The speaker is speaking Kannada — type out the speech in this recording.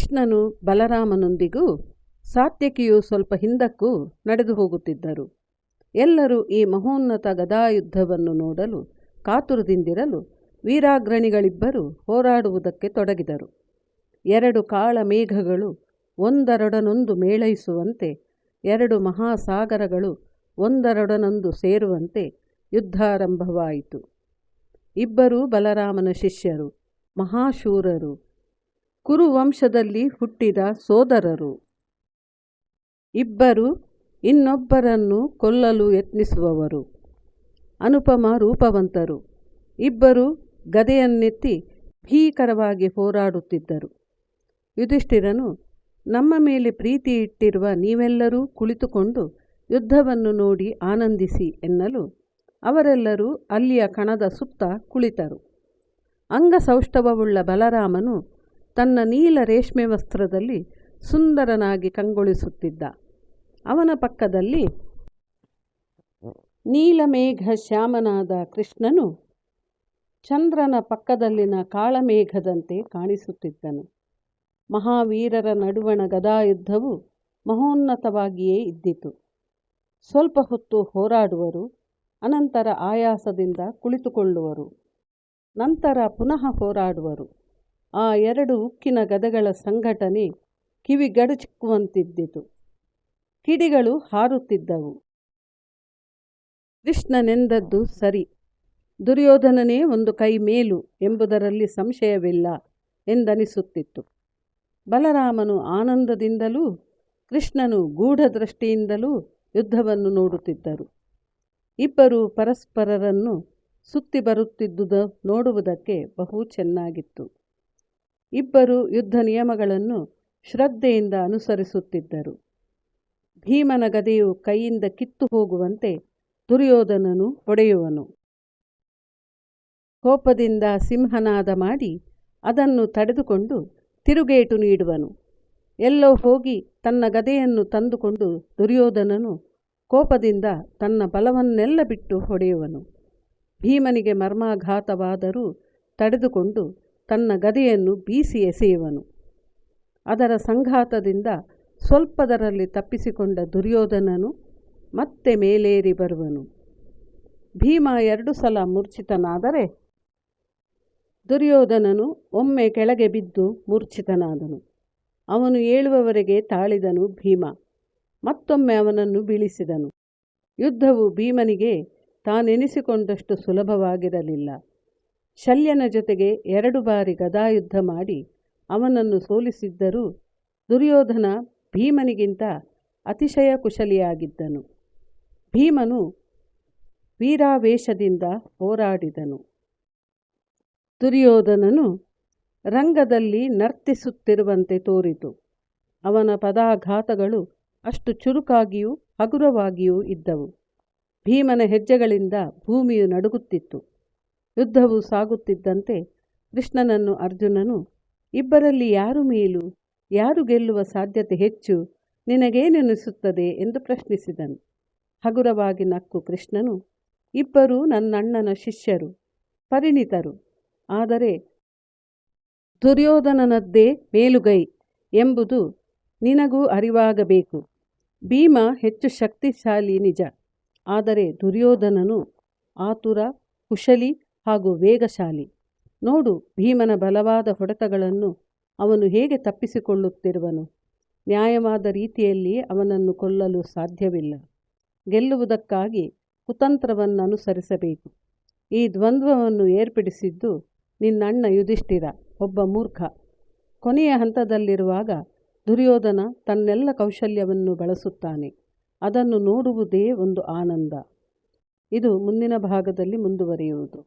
ಕೃಷ್ಣನು ಬಲರಾಮನೊಂದಿಗೂ ಸಾತ್ಯಕಿಯು ಸ್ವಲ್ಪ ಹಿಂದಕ್ಕೂ ನಡೆದು ಹೋಗುತ್ತಿದ್ದರು. ಎಲ್ಲರೂ ಈ ಮಹೋನ್ನತ ಗದಾಯುದ್ಧವನ್ನು ನೋಡಲು ಕಾತುರದಿಂದಿರಲು ವೀರಾಗ್ರಣಿಗಳಿಬ್ಬರು ಹೋರಾಡುವುದಕ್ಕೆ ತೊಡಗಿದರು. ಎರಡು ಕಾಳ ಮೇಘಗಳು ಒಂದರೊಡನೊಂದು ಮೇಳೈಸುವಂತೆ, ಎರಡು ಮಹಾಸಾಗರಗಳು ಒಂದರೊಡನೊಂದು ಸೇರುವಂತೆ ಯುದ್ಧಾರಂಭವಾಯಿತು. ಇಬ್ಬರೂ ಬಲರಾಮನ ಶಿಷ್ಯರು, ಮಹಾಶೂರರು, ಕುರುವಂಶದಲ್ಲಿ ಹುಟ್ಟಿದ ಸೋದರರು. ಇಬ್ಬರು ಇನ್ನೊಬ್ಬರನ್ನು ಕೊಲ್ಲಲು ಯತ್ನಿಸುವವರು, ಅನುಪಮ ರೂಪವಂತರು. ಇಬ್ಬರು ಗದೆಯನ್ನೆತ್ತಿ ಭೀಕರವಾಗಿ ಹೋರಾಡುತ್ತಿದ್ದರು. ಯುಧಿಷ್ಠಿರನು, ನಮ್ಮ ಮೇಲೆ ಪ್ರೀತಿ ಇಟ್ಟಿರುವ ನೀವೆಲ್ಲರೂ ಕುಳಿತುಕೊಂಡು ಯುದ್ಧವನ್ನು ನೋಡಿ ಆನಂದಿಸಿ ಎನ್ನಲು ಅವರೆಲ್ಲರೂ ಅಲ್ಲಿಯ ಕಣದ ಸುತ್ತ ಕುಳಿತರು. ಅಂಗಸೌಷ್ಠವವುಳ್ಳ ಬಲರಾಮನು ತನ್ನ ನೀಲ ರೇಷ್ಮೆ ವಸ್ತ್ರದಲ್ಲಿ ಸುಂದರನಾಗಿ ಕಂಗೊಳಿಸುತ್ತಿದ್ದ. ಅವನ ಪಕ್ಕದಲ್ಲಿ ನೀಲಮೇಘ ಶ್ಯಾಮನಾದ ಕೃಷ್ಣನು ಚಂದ್ರನ ಪಕ್ಕದಲ್ಲಿನ ಕಾಳಮೇಘದಂತೆ ಕಾಣಿಸುತ್ತಿದ್ದನು. ಮಹಾವೀರರ ನಡುವಣ ಗದಾಯುದ್ಧವು ಮಹೋನ್ನತವಾಗಿಯೇ ಇದ್ದಿತು. ಸ್ವಲ್ಪ ಹೊತ್ತು ಹೋರಾಡುವರು, ಅನಂತರ ಆಯಾಸದಿಂದ ಕುಳಿತುಕೊಳ್ಳುವರು, ನಂತರ ಪುನಃ ಹೋರಾಡುವರು. ಆ ಎರಡು ಉಕ್ಕಿನ ಗದೆಗಳ ಸಂಘಟನೆ ಕಿವಿಗಡಚಿಕ್ಕುವಂತಿದ್ದಿತು. ಕಿಡಿಗಳು ಹಾರುತ್ತಿದ್ದವು. ಕೃಷ್ಣನೆಂದದ್ದು ಸರಿ, ದುರ್ಯೋಧನನೇ ಒಂದು ಕೈ ಮೇಲು ಎಂಬುದರಲ್ಲಿ ಸಂಶಯವಿಲ್ಲ ಎಂದನಿಸುತ್ತಿತ್ತು. ಬಲರಾಮನು ಆನಂದದಿಂದಲೂ ಕೃಷ್ಣನು ಗೂಢದೃಷ್ಟಿಯಿಂದಲೂ ಯುದ್ಧವನ್ನು ನೋಡುತ್ತಿದ್ದರು. ಇಬ್ಬರು ಪರಸ್ಪರರನ್ನು ಸುತ್ತಿ ಬರುತ್ತಿದ್ದುದು ನೋಡುವುದಕ್ಕೆ ಬಹು ಚೆನ್ನಾಗಿತ್ತು. ಇಬ್ಬರು ಯುದ್ಧ ನಿಯಮಗಳನ್ನು ಶ್ರದ್ಧೆಯಿಂದ ಅನುಸರಿಸುತ್ತಿದ್ದರು. ಭೀಮನ ಗದೆಯು ಕೈಯಿಂದ ಕಿತ್ತು ಹೋಗುವಂತೆ ದುರ್ಯೋಧನನು ಹೊಡೆಯುವನು. ಕೋಪದಿಂದ ಸಿಂಹನಾದ ಮಾಡಿ ಅದನ್ನು ತಡೆದುಕೊಂಡು ತಿರುಗೇಟು ನೀಡುವನು. ಎಲ್ಲೋ ಹೋಗಿ ತನ್ನ ಗದೆಯನ್ನು ತಂದುಕೊಂಡು ದುರ್ಯೋಧನನು ಕೋಪದಿಂದ ತನ್ನ ಬಲವನ್ನೆಲ್ಲ ಬಿಟ್ಟು ಹೊಡೆಯುವನು. ಭೀಮನಿಗೆ ಮರ್ಮಾಘಾತವಾದರೂ ತಡೆದುಕೊಂಡು ತನ್ನ ಗದೆಯನ್ನು ಬೀಸಿ ಎಸೆಯುವನು. ಅದರ ಸಂಘಾತದಿಂದ ಸ್ವಲ್ಪದರಲ್ಲಿ ತಪ್ಪಿಸಿಕೊಂಡ ದುರ್ಯೋಧನನು ಮತ್ತೆ ಮೇಲೇರಿ ಬರುವನು. ಭೀಮ 2 ಸಲ ಮೂರ್ಛಿತನಾದರೆ ದುರ್ಯೋಧನನು ಒಮ್ಮೆ ಕೆಳಗೆ ಬಿದ್ದು ಮೂರ್ಛಿತನಾದನು. ಅವನು ಏಳುವವರೆಗೆ ತಾಳಿದನು ಭೀಮ. ಮತ್ತೊಮ್ಮೆ ಅವನನ್ನು ಬೀಳಿಸಿದನು. ಯುದ್ಧವು ಭೀಮನಿಗೆ ತಾನೆನಿಸಿಕೊಂಡಷ್ಟು ಸುಲಭವಾಗಿರಲಿಲ್ಲ. ಶಲ್ಯನ ಜೊತೆಗೆ 2 ಬಾರಿ ಗದಾಯುದ್ಧ ಮಾಡಿ ಅವನನ್ನು ಸೋಲಿಸಿದ್ದರೂ ದುರ್ಯೋಧನ ಭೀಮನಿಗಿಂತ ಅತಿಶಯ ಕುಶಲಿಯಾಗಿದ್ದನು. ಭೀಮನು ವೀರಾವೇಶದಿಂದ ಹೋರಾಡಿದನು. ದುರ್ಯೋಧನನು ರಂಗದಲ್ಲಿ ನರ್ತಿಸುತ್ತಿರುವಂತೆ ತೋರಿತು. ಅವನ ಪದಾಘಾತಗಳು ಅಷ್ಟು ಚುರುಕಾಗಿಯೂ ಹಗುರವಾಗಿಯೂ ಇದ್ದವು. ಭೀಮನ ಹೆಜ್ಜೆಗಳಿಂದ ಭೂಮಿಯು ನಡುಗುತ್ತಿತ್ತು. ಯುದ್ಧವು ಸಾಗುತ್ತಿದ್ದಂತೆ ಕೃಷ್ಣನನ್ನು ಅರ್ಜುನನು, ಇಬ್ಬರಲ್ಲಿ ಯಾರು ಮೇಲು, ಯಾರು ಗೆಲ್ಲುವ ಸಾಧ್ಯತೆ ಹೆಚ್ಚು, ನಿನಗೇನೆನಿಸುತ್ತದೆ ಎಂದು ಪ್ರಶ್ನಿಸಿದನು. ಹಗುರವಾಗಿ ನಕ್ಕು ಕೃಷ್ಣನು, ಇಬ್ಬರೂ ನನ್ನಣ್ಣನ ಶಿಷ್ಯರು, ಪರಿಣಿತರು. ಆದರೆ ದುರ್ಯೋಧನನದ್ದೇ ಮೇಲುಗೈ ಎಂಬುದು ನಿನಗೂ ಅರಿವಾಗಬೇಕು. ಭೀಮ ಹೆಚ್ಚು ಶಕ್ತಿಶಾಲಿ ನಿಜ, ಆದರೆ ದುರ್ಯೋಧನನು ಆತುರ, ಕುಶಲಿ ಹಾಗೂ ವೇಗಶಾಲಿ. ನೋಡು, ಭೀಮನ ಬಲವಾದ ಹೊಡೆತಗಳನ್ನು ಅವನು ಹೇಗೆ ತಪ್ಪಿಸಿಕೊಳ್ಳುತ್ತಿರುವನು. ನ್ಯಾಯವಾದ ರೀತಿಯಲ್ಲಿ ಅವನನ್ನು ಕೊಲ್ಲಲು ಸಾಧ್ಯವಿಲ್ಲ. ಗೆಲ್ಲುವುದಕ್ಕಾಗಿ ಕುತಂತ್ರವನ್ನು ಅನುಸರಿಸಬೇಕು. ಈ ದ್ವಂದ್ವವನ್ನು ಏರ್ಪಡಿಸಿದ್ದು ನಿನ್ನಣ್ಣ ಯುಧಿಷ್ಠಿರ, ಒಬ್ಬ ಮೂರ್ಖ. ಕೊನೆಯ ಹಂತದಲ್ಲಿರುವಾಗ ದುರ್ಯೋಧನ ತನ್ನೆಲ್ಲ ಕೌಶಲ್ಯವನ್ನು ಬಳಸುತ್ತಾನೆ. ಅದನ್ನು ನೋಡುವುದೇ ಒಂದು ಆನಂದ. ಇದು ಮುಂದಿನ ಭಾಗದಲ್ಲಿ ಮುಂದುವರಿಯುವುದು.